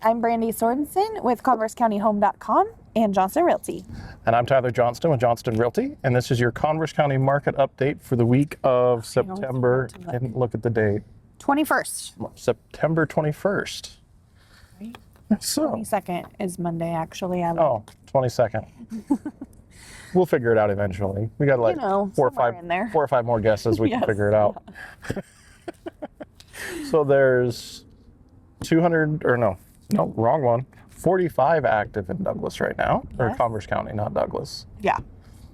I'm Brandi Sorensen with ConverseCountyHome.com and Johnston Realty. And I'm Tyler Johnston with Johnston Realty, and this is your Converse County market update for the week of September. I didn't look at the date. 21st. September 21st. Right. So 22nd is Monday, actually. 22nd. We'll figure it out eventually. We got like four or five more guesses. We can figure it out. Yeah. So there's 45 active in Douglas right now, or Converse County, not Douglas. Yeah,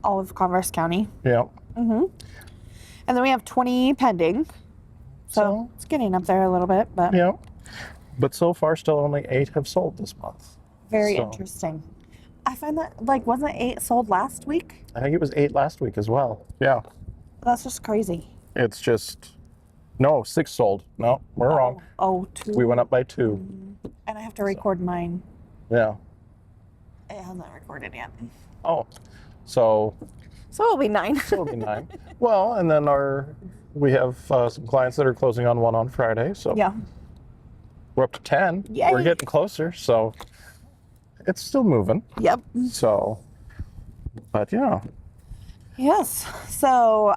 all of Converse County. Yeah. And then we have 20 pending. So it's getting up there a little bit, but yeah. But so far, still only 8 have sold this month. Very interesting. I find that, wasn't 8 sold last week? I think it was 8 last week as well. Yeah. That's just crazy. It's just, 6 sold. No, we're wrong. 2. We went up by 2. And I have to record mine. Yeah. It hasn't recorded yet. Oh, so it'll be 9. Well, and then we have some clients that are closing on 1 on Friday. So yeah. We're up to 10. Yay. We're getting closer. So it's still moving. Yep. So, but yeah. Yes. So,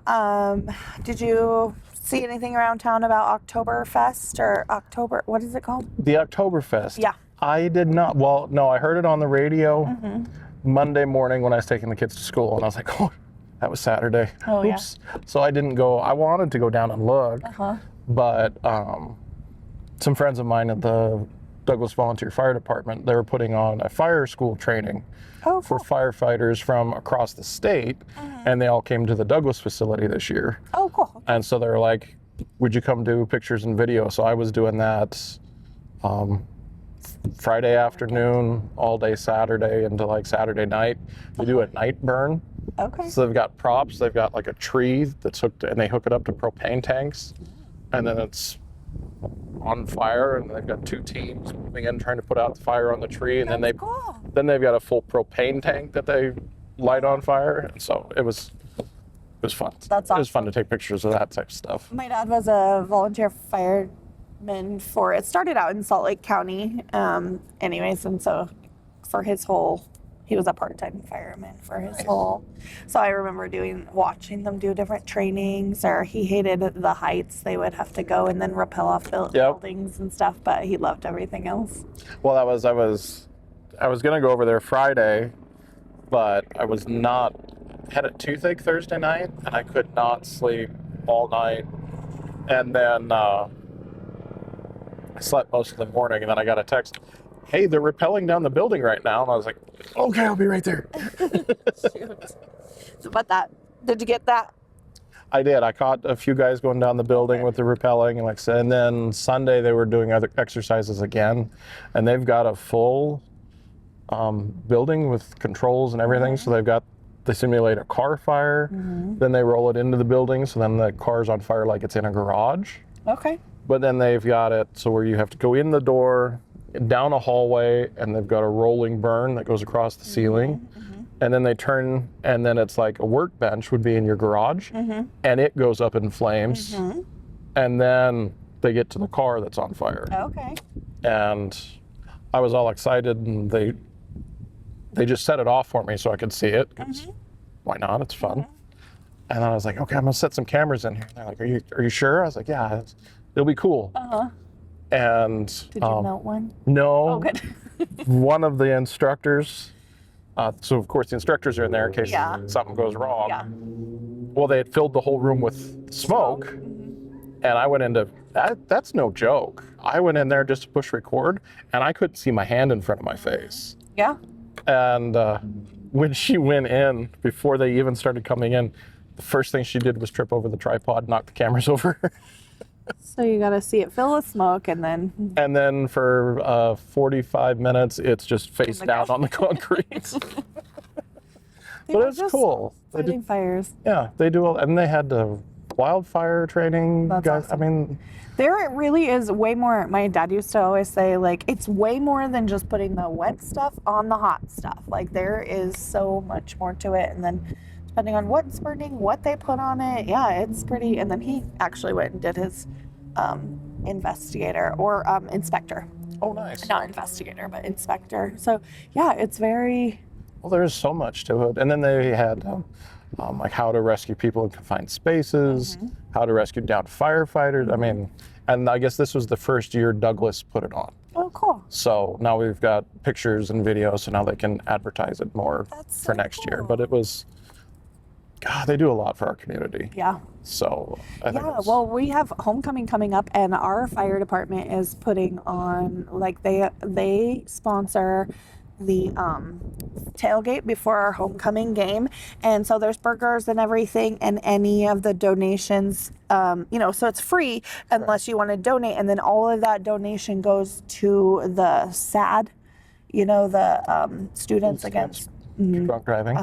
did you see anything around town about Oktoberfest what is it called? The Oktoberfest. Yeah. I did not. Well, no, I heard it on the radio Monday morning when I was taking the kids to school, and I was like, oh, that was Saturday. Oh, oops. Yeah. So I didn't go. I wanted to go down and look, but some friends of mine at the Douglas Volunteer Fire Department, they were putting on a fire school training for firefighters from across the state, and they all came to the Douglas facility this year. Oh, cool. Okay. And so they're like, would you come do pictures and video? So I was doing that Friday afternoon, all day Saturday into Saturday night. We do a night burn. Okay. So they've got props. They've got a tree that's hooked, and they hook it up to propane tanks, and then it's on fire, and they've got 2 teams moving in trying to put out the fire on the tree, and then they've got a full propane tank that they light on fire, and so it was fun. That's awesome. It was fun to take pictures of that type of stuff. My dad was a volunteer fireman it started out in Salt Lake County, anyways, and so for his whole, he was a part-time fireman for his whole. So I remember watching them do different trainings, or he hated the heights they would have to go and then rappel off buildings and stuff, but he loved everything else. Well, I was going to go over there Friday, but I was had a toothache Thursday night, and I could not sleep all night. And then I slept most of the morning, and then I got a text, hey, they're rappelling down the building right now. And I was like, okay, I'll be right there. Shoot. So about did you get that? I did. I caught a few guys going down the building with the rappelling, and then Sunday they were doing other exercises again, and they've got a full building with controls and everything. So they simulate a car fire, then they roll it into the building, so then the car's on fire like it's in a garage. Okay. But then they've got it so where you have to go in the door, down a hallway, and they've got a rolling burn that goes across the ceiling. And then they turn, and then it's like a workbench would be in your garage, and it goes up in flames. And then they get to the car that's on fire. Okay. And I was all excited, and they just set it off for me so I could see it. Why not? It's fun. And then I was like, okay, I'm gonna set some cameras in here. And they're like, are you sure? I was like, yeah, it'll be cool. And did you melt one? No. Oh, good. One of the instructors, so of course the instructors are in there in case something goes wrong. Yeah. Well, they had filled the whole room with smoke, and I went into that's no joke. I went in there just to push record, and I couldn't see my hand in front of my face. Yeah. And when she went in, before they even started coming in, the first thing she did was trip over the tripod, knock the cameras over. So you got to see it fill with smoke, and then... And then for 45 minutes, it's just face down on the concrete. But it's cool. Fighting fires. Yeah, they do, and they had wildfire training. That's guys. Awesome. I mean... There really is way more. My dad used to always say, it's way more than just putting the wet stuff on the hot stuff. There is so much more to it, and then... depending on what's burning, what they put on it. Yeah, it's pretty. And then he actually went and did his inspector Oh, nice. Not investigator, but inspector. So yeah, it's very. Well, there's so much to it. And then they had like how to rescue people in confined spaces, how to rescue downed firefighters. I mean, and I guess this was the first year Douglas put it on. Oh, cool. So now we've got pictures and videos, so now they can advertise it more for next year. But it was, God, they do a lot for our community. Yeah. So I think well, we have homecoming coming up, and our fire department is putting on, like, they sponsor the tailgate before our homecoming game, and so there's burgers and everything, and any of the donations, so it's free unless you want to donate, and then all of that donation goes to the SAD, the students against drunk driving.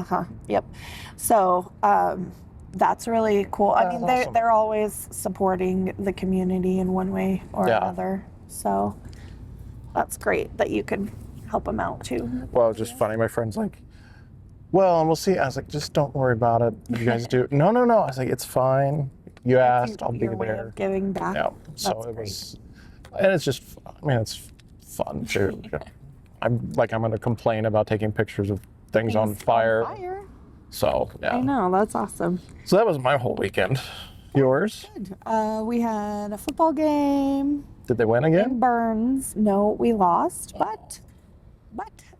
Yep. So that's really cool. I mean, awesome. they're always supporting the community in one way or another. So that's great that you can help them out too. Well, it's just funny. My friend's like, well, and we'll see. I was like, just don't worry about it. You guys do. No. I was like, it's fine. You asked, I'll be Your way there. of giving back. Yeah. So That's it great. was, and it's just, it's fun too. I'm going to complain about taking pictures of things on fire. So, yeah. I know, that's awesome. So that was my whole weekend. Yours? Good. We had a football game Did they win again? in Burns. No, we lost, but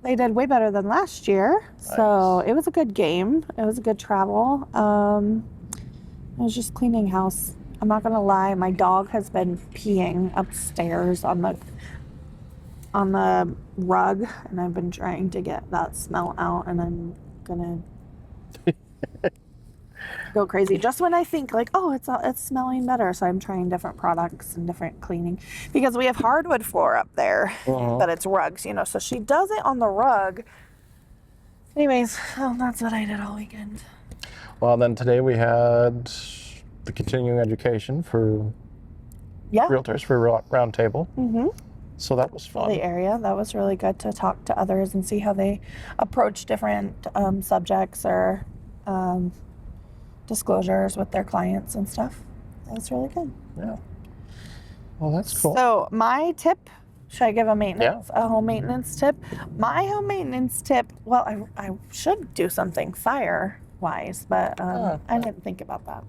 they did way better than last year. So it was a good game. It was a good travel. I was just cleaning house. I'm not gonna lie, my dog has been peeing upstairs on the rug, and I've been trying to get that smell out, and I'm gonna go crazy just when I think like, oh, it's smelling better. So I'm trying different products and different cleaning, because we have hardwood floor up there, but it's rugs, so she does it on the rug. Anyways, that's what I did all weekend. Well, then today we had the continuing education for realtors for round table. So that was fun. The area, that was really good to talk to others and see how they approach different subjects or disclosures with their clients and stuff. That was really good. Yeah. Well, that's cool. So my tip, should I give a home maintenance tip? My home maintenance tip, well, I should do something fire-wise, but I didn't think about that.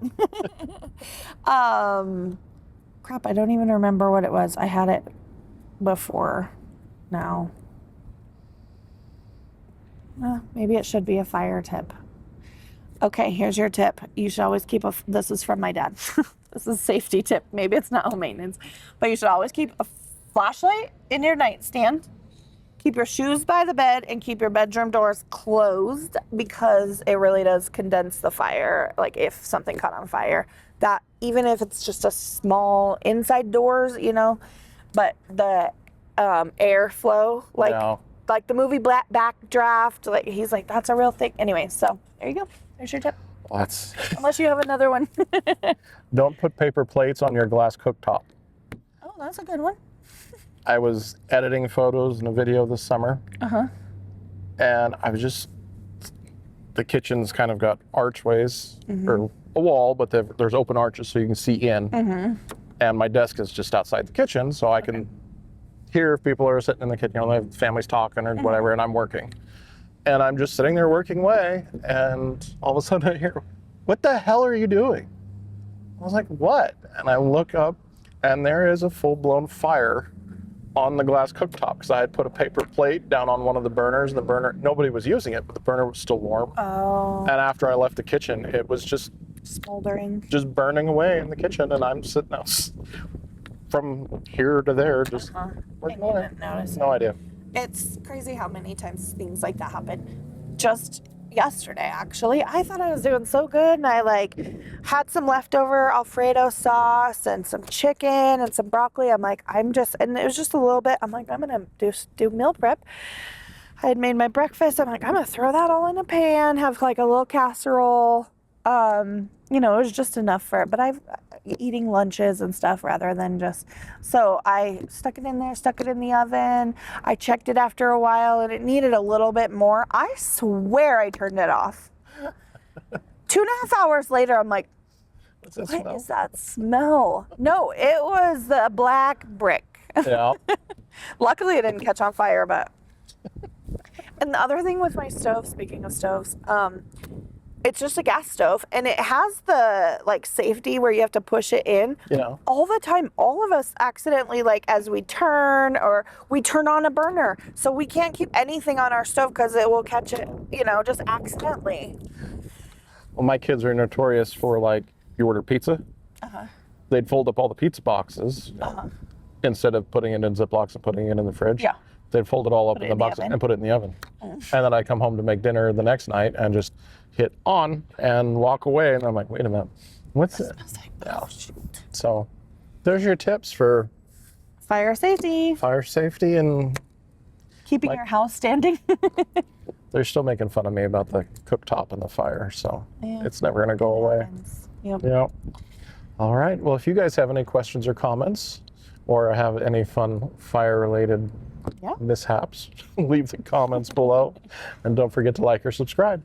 Crap, I don't even remember what it was. I had it before now. Maybe it should be a fire tip. Okay, here's your tip. You should always keep this is from my dad. This is a safety tip. Maybe it's not home maintenance, but you should always keep a flashlight in your nightstand. Keep your shoes by the bed and keep your bedroom doors closed, because it really does condense the fire. Like if something caught on fire, that even if it's just a small inside doors, but the airflow, like the movie Backdraft, like he's like, that's a real thing. Anyway, so there you go. There's your tip. Well, that's Unless you have another one. Don't put paper plates on your glass cooktop. Oh, that's a good one. I was editing photos and a video this summer. And I was the kitchen's kind of got archways or a wall, but there's open arches so you can see in. And my desk is just outside the kitchen, so I can hear if people are sitting in the kitchen, the family's talking or whatever, and I'm working. And I'm just sitting there working away, and all of a sudden I hear, "What the hell are you doing?" I was like, "What?" And I look up, and there is a full-blown fire on the glass cooktop, because I had put a paper plate down on one of the burners. The burner, nobody was using it, but the burner was still warm. Oh. And after I left the kitchen, it was just Smoldering. just burning away in the kitchen, and I'm sitting out from here to there, just working And you away. didn't notice No it. idea. It's crazy how many times things like that happen. Just yesterday, actually, I thought I was doing so good, and I had some leftover Alfredo sauce and some chicken and some broccoli. I'm like, and it was just a little bit. I'm like, I'm gonna do meal prep. I had made my breakfast. I'm like, I'm gonna throw that all in a pan, have like a little casserole. It was just enough for it, but I've eating lunches and stuff rather than so I stuck it in there, stuck it in the oven. I checked it after a while, and it needed a little bit more. I swear I turned it off. 2.5 hours later, I'm like, what is that smell? No, it was the black brick. Yeah. Luckily, it didn't catch on fire, but. And the other thing with my stove, speaking of stoves, it's just a gas stove, and it has the like safety where you have to push it in. Yeah. All the time, all of us accidentally, like as we turn or we turn on a burner, so we can't keep anything on our stove because it will catch it, just accidentally. Well, my kids are notorious for, like, you order pizza, they'd fold up all the pizza boxes instead of putting it in Ziplocs and putting it in the fridge. Yeah. They'd fold it all up Put it in the in the box oven. and put it in the oven. And then I come home to make dinner the next night and just hit on and walk away. And I'm like, wait a minute, what's it? I was like, oh, shoot. So there's your tips for Fire safety. fire safety. And Keeping your house standing. they're still making fun of me about the cooktop and the fire. So Yeah. it's never going to go away. Yep. Yeah. All right. Well, if you guys have any questions or comments or have any fun fire-related mishaps, leave the comments below. And don't forget to like or subscribe.